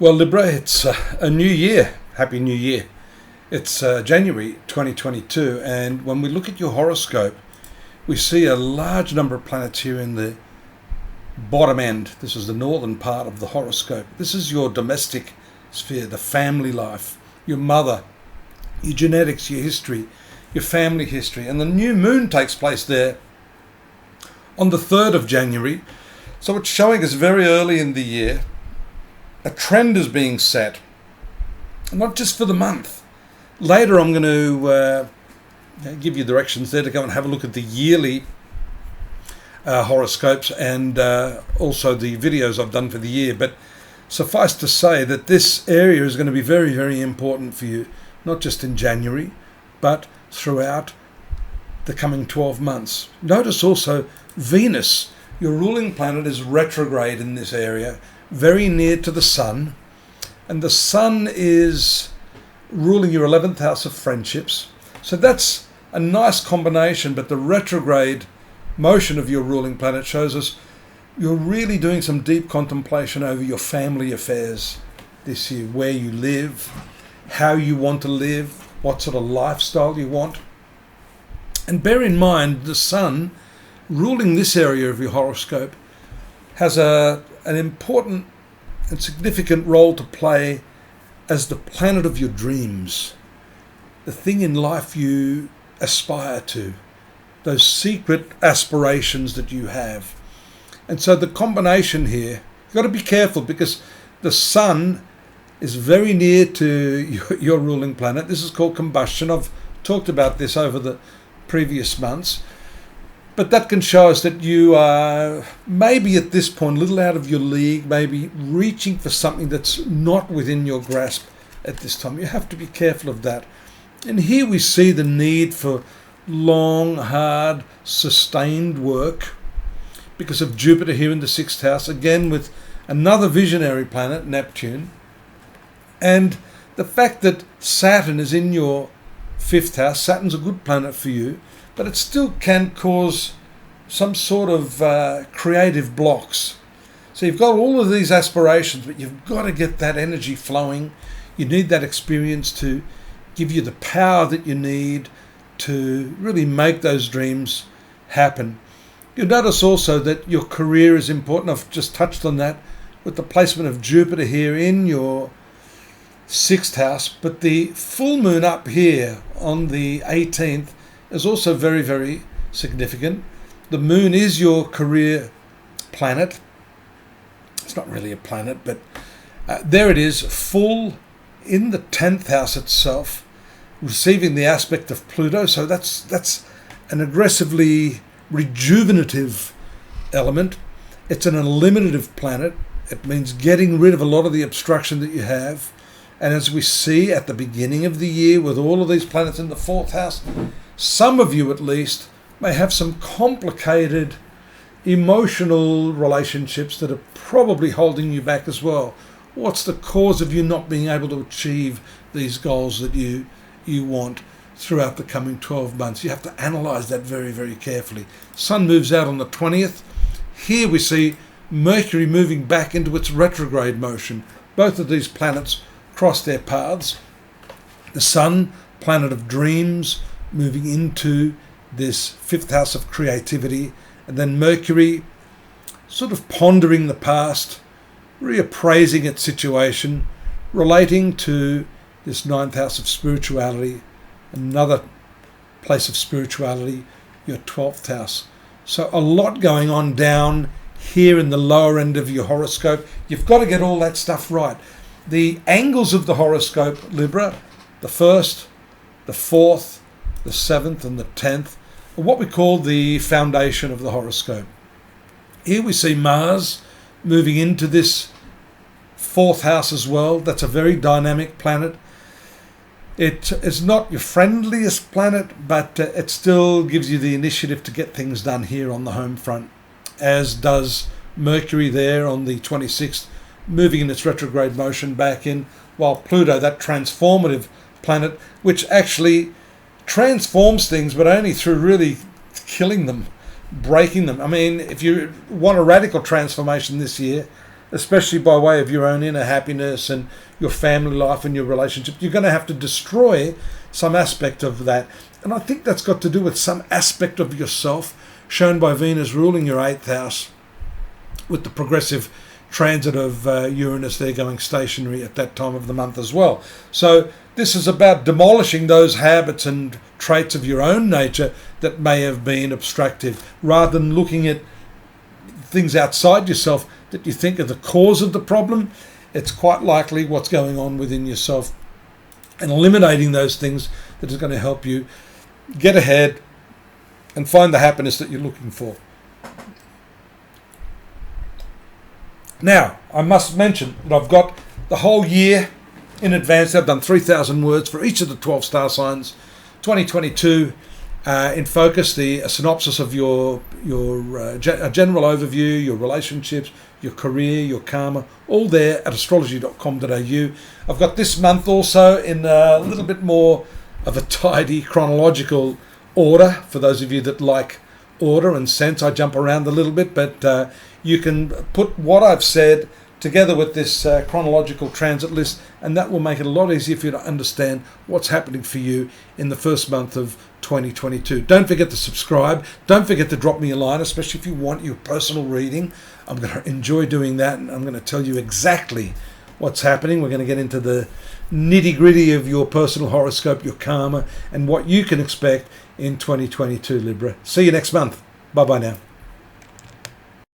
Well, Libra, it's a new year. Happy New Year. It's January 2022, and when we look at your horoscope, we see a large number of planets here in the bottom end. This is the northern part of the horoscope. This is your domestic sphere, the family life, your mother, your genetics, your history, your family history. And the new moon takes place there on the 3rd of January. So it's showing us very early in the year. A trend is being set, not just for the month. Later I'm going to give you directions there to go and have a look at the yearly horoscopes and also the videos I've done for the year. But suffice to say that this area is going to be very, very important for you, not just in January, but throughout the coming 12 months. Notice also Venus, your ruling planet, is retrograde in this area, very near to the Sun, and the Sun is ruling your 11th house of friendships. So that's a nice combination, but the retrograde motion of your ruling planet shows us you're really doing some deep contemplation over your family affairs this year, where you live, how you want to live, what sort of lifestyle you want. And bear in mind, the Sun ruling this area of your horoscope has an important and significant role to play as the planet of your dreams, the thing in life you aspire to, those secret aspirations that you have. And so the combination here, you've got to be careful because the Sun is very near to your ruling planet. This is called combustion. I've talked about this over the previous months. But that can show us that you are maybe at this point a little out of your league, maybe reaching for something that's not within your grasp at this time. You have to be careful of that. And here we see the need for long, hard, sustained work because of Jupiter here in the 6th house, again with another visionary planet, Neptune. And the fact that Saturn is in your 5th house, Saturn's a good planet for you, but it still can cause some sort of creative blocks. So you've got all of these aspirations, but you've got to get that energy flowing. You need that experience to give you the power that you need to really make those dreams happen. You'll notice also that your career is important. I've just touched on that with the placement of Jupiter here in your 6th house, but the full moon up here on the 18th is also very, very significant. The moon is your career planet. It's not really a planet, but there it is, full in the 10th house itself, receiving the aspect of Pluto. So that's an aggressively rejuvenative element. It's an eliminative planet. It means getting rid of a lot of the obstruction that you have. And as we see at the beginning of the year with all of these planets in the 4th house, some of you at least may have some complicated emotional relationships that are probably holding you back as well. What's the cause of you not being able to achieve these goals that you want throughout the coming 12 months? You have to analyze that very, very carefully. Sun moves out on the 20th. Here we see Mercury moving back into its retrograde motion. Both of these planets cross their paths. The Sun, planet of dreams, moving into this 5th house of creativity, and then Mercury sort of pondering the past, reappraising its situation, relating to this 9th house of spirituality, another place of spirituality, your 12th house. So a lot going on down here in the lower end of your horoscope. You've got to get all that stuff right. The angles of the horoscope, Libra, the 1st, the 4th, the 7th and the 10th, are what we call the foundation of the horoscope. Here we see Mars moving into this 4th house as well. That's a very dynamic planet. It is not your friendliest planet, but it still gives you the initiative to get things done here on the home front, as does Mercury there on the 26th, moving in its retrograde motion back in, while Pluto, that transformative planet, which actually transforms things, but only through really killing them, breaking them. I mean, if you want a radical transformation this year, especially by way of your own inner happiness and your family life and your relationship. You're going to have to destroy some aspect of that. And I think that's got to do with some aspect of yourself shown by Venus ruling your 8th house with the progressive transit of Uranus there going stationary at that time of the month as well. So this is about demolishing those habits and traits of your own nature that may have been obstructive, rather than looking at things outside yourself that you think are the cause of the problem. It's quite likely what's going on within yourself, and eliminating those things that is going to help you get ahead and find the happiness that you're looking for. Now, I must mention that I've got the whole year in advance. I've done 3,000 words for each of the 12 star signs. 2022 in focus, a synopsis of your a general overview, your relationships, your career, your karma, all there at astrology.com.au. I've got this month also in a little bit more of a tidy chronological order. For those of you that like order and sense, I jump around a little bit, but you can put what I've said together with this chronological transit list, and that will make it a lot easier for you to understand what's happening for you in the first month of 2022. Don't forget to subscribe. Don't forget to drop me a line, especially if you want your personal reading. I'm going to enjoy doing that, and I'm going to tell you exactly what's happening. We're going to get into the nitty-gritty of your personal horoscope, your karma, and what you can expect in 2022, Libra. See you next month. Bye-bye now.